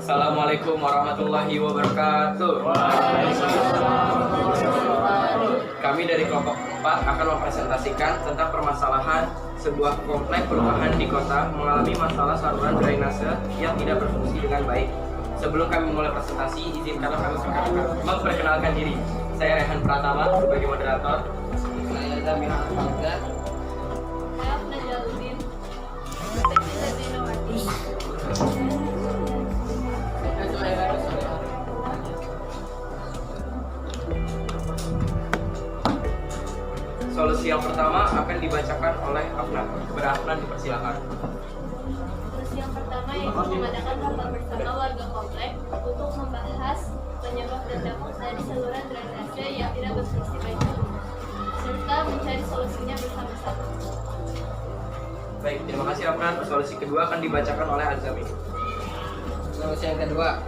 Assalamualaikum warahmatullahi wabarakatuh. Kami dari kelompok 4 akan mempresentasikan tentang permasalahan sebuah komplek perumahan di kota mengalami masalah saluran drainase yang tidak berfungsi dengan baik. Sebelum kami mulai presentasi, izinkanlah kami memperkenalkan diri. Saya Rehan Pratama sebagai moderator. Saya Zamir Al-Fadhar. Saya Najaluddin. Saya Zinawati. Solusi yang pertama akan dibacakan oleh Afnan. Kepada Afnan dipersilakan. Solusi yang pertama yaitu mengadakan rapat bersama warga komplek untuk membahas penyebab dan dampak dari saluran drainase yang tidak berfungsi baik serta mencari solusinya bersama-sama. Baik, terima kasih Afnan. Solusi kedua akan dibacakan oleh Azami. Solusi yang kedua,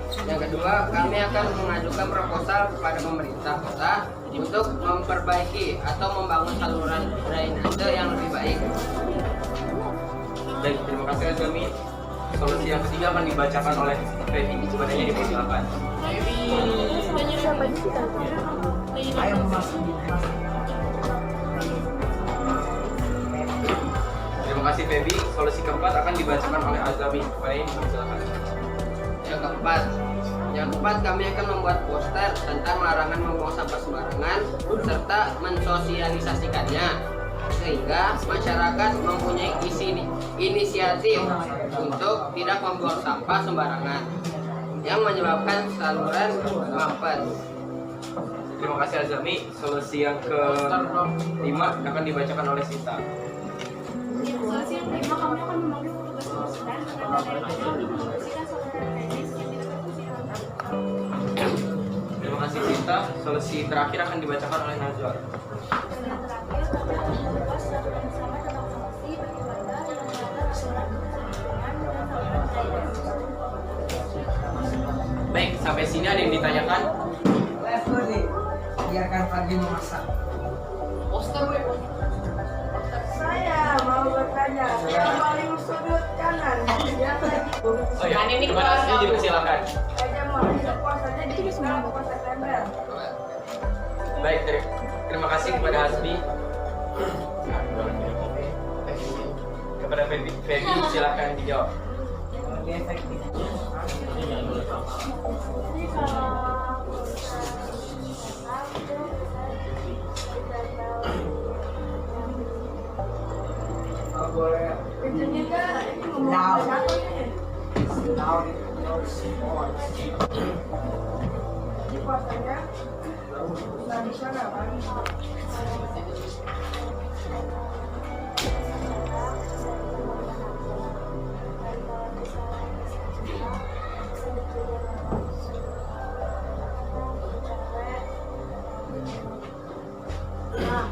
kami akan mengajukan proposal kepada pemerintah kota untuk memperbaiki atau membangun saluran drainase yang lebih baik. Baik, terima kasih Azami. Solusi yang ketiga akan dibacakan oleh Feby. Kepadanya dipersilakan. Terima kasih Feby. Solusi keempat akan dibacakan oleh Azami. Kepadanya dipersilakan. Yang keempat, kami akan membuat poster tentang larangan membuang sampah sembarangan serta mensosialisasikannya sehingga masyarakat mempunyai inisiatif untuk tidak membuang sampah sembarangan yang menyebabkan saluran mampet. Terima kasih Azami. Solusi yang kelima akan dibacakan oleh Sinta. Solusi yang kelima, kami akan memanggil petugas kebersihan dengan dana untuk membersihkan saluran drainase yang tidak berfungsi dengan baik. Terima kasih Sinta. Solusi terakhir akan dibacakan oleh Najwa. Dan yang terakhir, kami akan membahas secara bersama tentang solusi bagi warga yang melanggar aturan lingkungan dengan saluran drainase. Baik, sampai sini ada yang ditanyakan? Level nih, biarkan Fadli memasak. Saya mau bertanya, yang paling sudut kanan, yang lagi Oh ya, kepada Asli dipersilakan. aja mau tidak puasanya di bulan September. Baik, terima kasih kepada Hasbi. Kepada Feby, silakan dijawab. Lebih efektif. Jadi kalau Kalau boleh, Ini kan ini ngomong Now. satu ini. now semua. Di puasanya tradisional kan. Nah,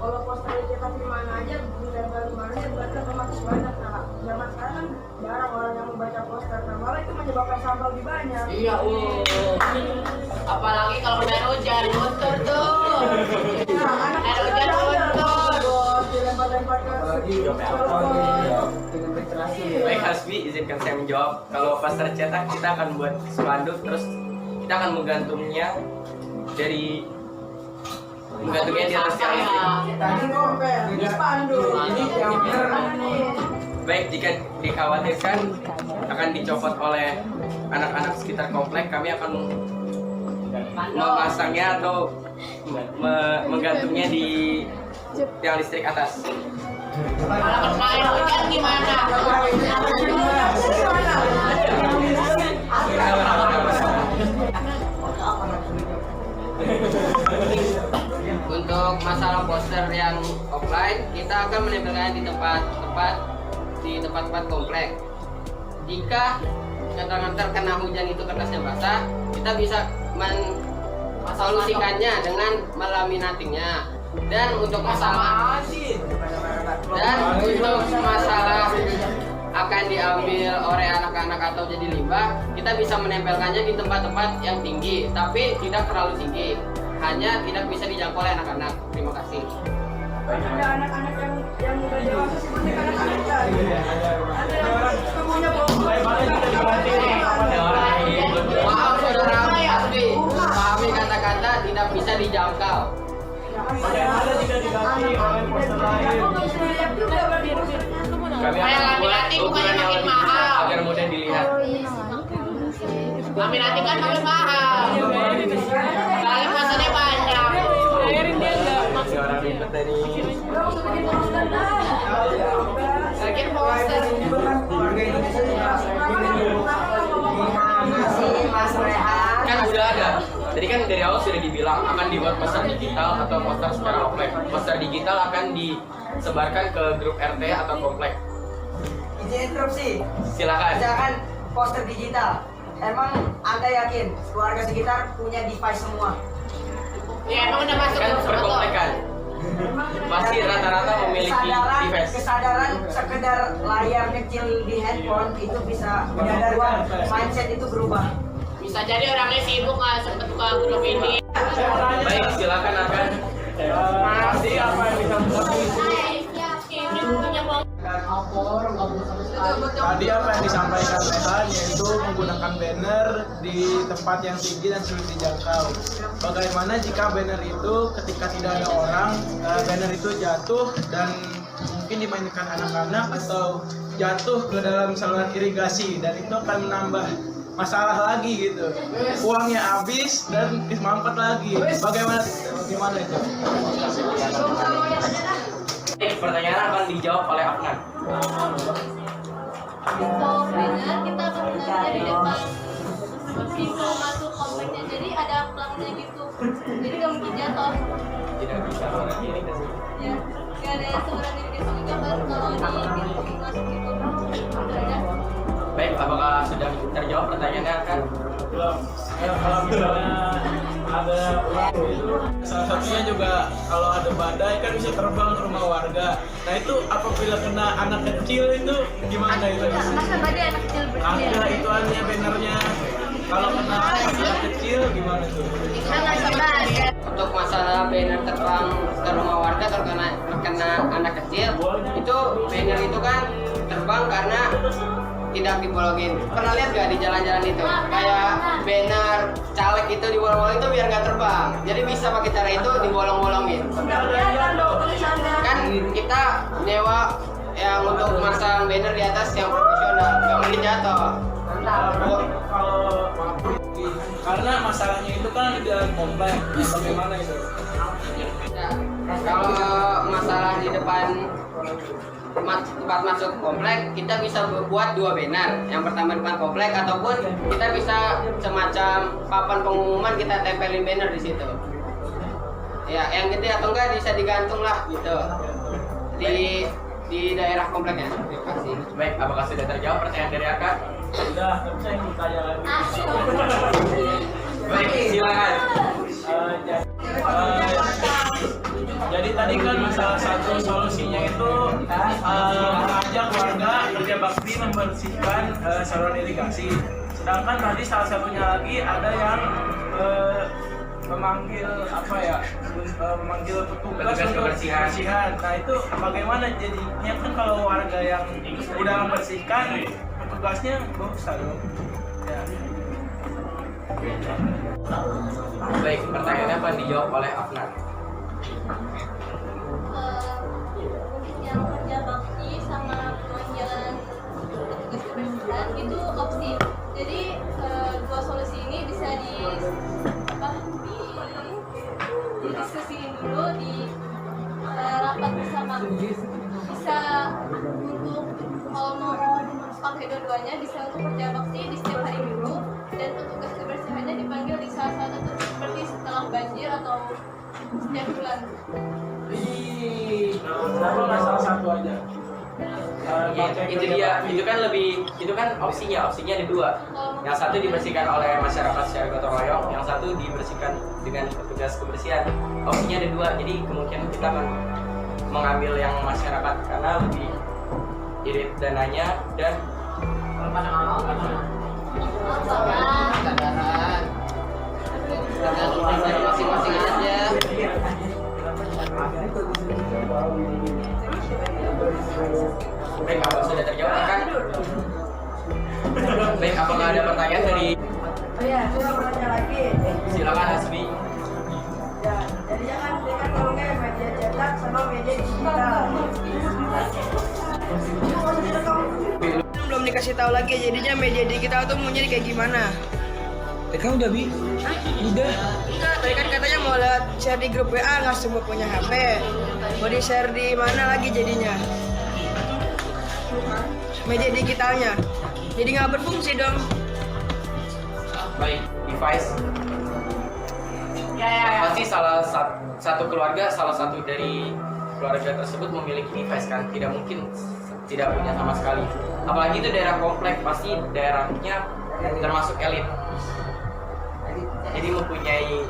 kalau poster dicetak di mana aja, ditempel di mana aja, berarti otomatis banyak. Nah, zaman sekarang kan jarang orang yang membaca poster. Nah, malah itu menyebabkan sampah lebih banyak. Iya, apalagi kalau kena hujan, kotor tuh. Nah, anak Air kecil hujan ada kotor. bos, dilempar-lempar ke Apalagi telepon. dengan literasi. Baik Hasbi, izinkan saya menjawab. Kalau poster cetak kita akan buat spanduk, terus kita akan menggantungnya di atas tiang listrik. Tadi ngomel, ini spanduk. Ini yang benar. Baik, jika dikhawatirkan akan dicopot oleh anak-anak sekitar komplek, kami akan memasangnya atau menggantungnya di tiang listrik atas. Kalau kena air hujan gimana? Untuk masalah poster yang offline, kita akan menempelkan di tempat-tempat komplek. Jika terkena hujan itu kertasnya basah, kita bisa mensolusikannya dengan melaminatingnya. Dan untuk masalah akan diambil oleh anak-anak atau jadi limbah, kita bisa menempelkannya di tempat-tempat yang tinggi, tapi tidak terlalu tinggi, hanya tidak bisa dijangkau oleh anak-anak. Terima kasih. Ada anak-anak yang udah dewasa seperti anak-anak kan? Ada yang semuanya bawa. Ada orang Kami akan membuat ukuran yang lebih kecil agar mudah dilihat. Laminati kan makin mahal. Kali posternya banyak. Si orang ribet tadi. Bikin poster. Warga Indonesia juga Mas Rehan. Kan udah ada. Tadi kan dari awal sudah dibilang akan dibuat poster digital atau poster secara offline. Poster digital akan disebarkan ke grup RT atau komplek. Izin interupsi. Silakan. Misalkan poster digital. Emang Anda yakin keluarga sekitar punya device semua? Ya emang udah masuk Kan ke perkomplekan. Pasti rata-rata memiliki device. Kesadaran sekedar layar kecil di handphone itu bisa membuat mindset itu berubah. Bisa jadi orangnya sibuk nggak sempet buka grup ini. Baik, silakan akan. Masih apa yang disampaikan? Tadi apa yang disampaikan Rehan yaitu menggunakan banner di tempat yang tinggi dan sulit dijangkau. Bagaimana jika banner itu ketika tidak ada orang, banner itu jatuh dan mungkin dimainkan anak-anak atau jatuh ke dalam saluran irigasi dan itu akan menambah masalah lagi gitu. Uangnya habis dan mampet lagi. Bagaimana itu? Pertanyaan akan dijawab oleh Afnan. Kalau banner kita akan menariknya di depan pintu masuk kompleknya, jadi ada pelangnya gitu, jadi nggak mungkin jatuh. Tidak bisa orang ini kasih. Ya, nggak ada saluran irigasi juga baru kalau di pintu masuk itu. Itu aja. Baik, apakah sudah terjawab pertanyaannya akan? Kalau misalnya ada salah satunya juga kalau ada badai kan bisa terbang ke rumah warga. Nah itu apabila kena anak kecil itu gimana itu? Masa badai anak kecil Ada itu hanya bannernya. Kalau kena anak kecil gimana tuh? Untuk masalah banner terbang ke rumah warga atau kena anak kecil, itu banner itu kan terbang karena tidak dibolongin. Pernah lihat gak di jalan-jalan itu? Kayak banner caleg itu dibolong-bolong itu biar nggak terbang. Jadi bisa pakai cara itu dibolong-bolongin. Kan kita nyewa yang untuk masang banner di atas yang profesional, nggak mungkin jatuh. Kalau karena masalahnya itu kan di dalam komplek. Bagaimana itu? Nah, kalau masalah di depan tempat masuk komplek, kita bisa buat dua banner. Yang pertama depan komplek ataupun kita bisa semacam papan pengumuman kita tempelin banner di situ. Ya, yang gede atau enggak bisa digantung lah gitu di daerah kompleknya. Terima kasih. Baik, apakah sudah terjawab pertanyaan dari Akan? Sudah, tapi saya ingin tanya lagi. Baik, silakan. Jadi tadi kan salah satu solusinya itu mengajak warga kerja bakti membersihkan saluran irigasi. Sedangkan tadi salah satunya lagi ada yang memanggil memanggil petugas untuk kebersihan. Nah itu bagaimana jadinya kan kalau warga yang udah membersihkan petugasnya bosan dong. Ya. Baik, pertanyaannya akan dijawab oleh Afnan. Yang kerja bakti sama pemanggilan petugas kebersihan itu opsi. Jadi dua solusi ini bisa didiskusiin dulu di rapat bersama. Bisa untuk kalau mau pakai dua-duanya, bisa untuk kerja bakti di setiap hari Minggu dan petugas kebersihannya dipanggil di salah satu titik seperti setelah banjir atau setiap bulan. Kenapa nggak salah satu aja? Ya, itu kan opsinya ada dua. Yang satu dibersihkan oleh masyarakat secara gotong royong, yang satu dibersihkan dengan petugas kebersihan. Opsinya ada dua, jadi kemungkinan kita akan mengambil yang masyarakat karena lebih irit dananya dan Kesadaran masing-masing aja. baik, apa sudah terjawab kan? Baik, apakah ada pertanyaan dari Oh iya, saya mau nanya lagi. silakan Hasbi. Ya, jadi jangan kalau nggak media cetak sama meja di sekitar. Belum dikasih tahu lagi jadinya meja digital tuh maunya kayak gimana. Kamu udah bi? Udah. Enggak, tadi kan katanya mau lihat share di grup WA, nggak semua punya HP. Mau di share di mana lagi jadinya? Meja digitalnya. Jadi nggak berfungsi dong. Baik, device. Pasti satu keluarga, salah satu dari keluarga tersebut memiliki device kan? Tidak mungkin tidak punya sama sekali. Apalagi itu daerah komplek, pasti daerahnya termasuk elit. Jadi mempunyai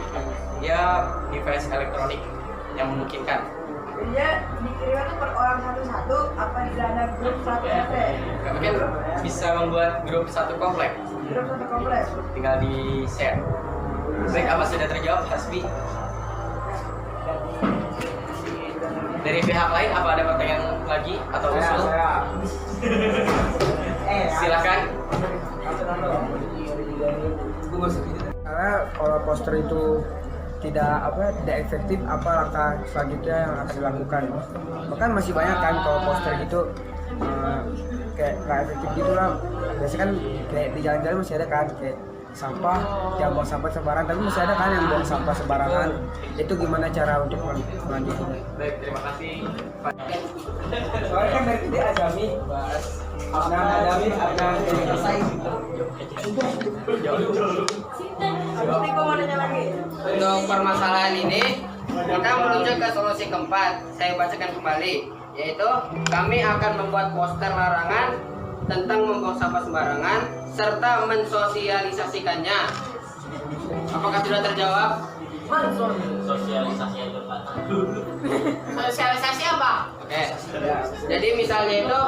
ya device elektronik yang memungkinkan. Dia dikirimnya tuh per orang satu-satu, apa tidak ada grup satu RT? Mungkin bisa membuat grup satu komplek, Grup satu kompleks. tinggal di share. Baik, apa sudah terjawab, Hasbi? Dari pihak lain apa ada pertanyaan lagi atau usul? Silakan. Karena kalau poster itu tidak efektif, apa langkah selanjutnya yang akan dilakukan? Bahkan masih banyak kan kalau poster gitu kayak nggak efektif gitu lah. Biasanya kan kayak di jalan-jalan masih ada kan kayak sampah, jangan buang sampah sembarangan, tapi masih ada kan yang buang sampah sembarangan. Itu gimana cara untuk melanjutkannya? Baik, terima kasih. Soalnya kan dari ide Adami bahas Adami selesai. Untuk permasalahan ini, kita menuju ke solusi keempat. Saya bacakan kembali, yaitu kami akan membuat poster larangan tentang membuang sampah sembarangan serta mensosialisasikannya. Apakah sudah terjawab? Sosialisasi apa? Oke. Jadi misalnya itu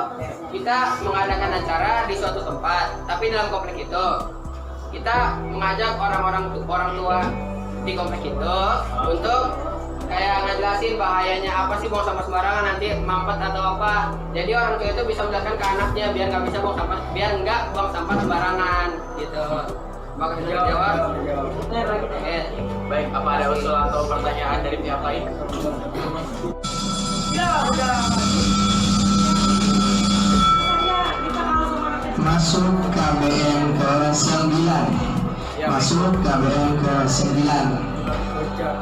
kita mengadakan acara di suatu tempat, tapi dalam komplek itu kita mengajak orang tua di komplek itu untuk kayak ngejelasin bahayanya apa sih buang sampah sembarangan, nanti mampet atau apa. Jadi orang tua itu bisa menjelaskan ke anaknya biar nggak buang sampah sembarangan gitu. Apakah sudah dijawab? Oke. Baik, apa ada usul atau pertanyaan dari pihak lain? Masuk KBM ke-9. Masuk KBM ke-9.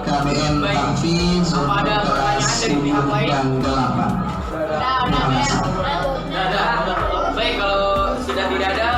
KBM Bakti Apa ada pertanyaan dari pihak lain? dan 8. Baik, kalau sudah tidak ada,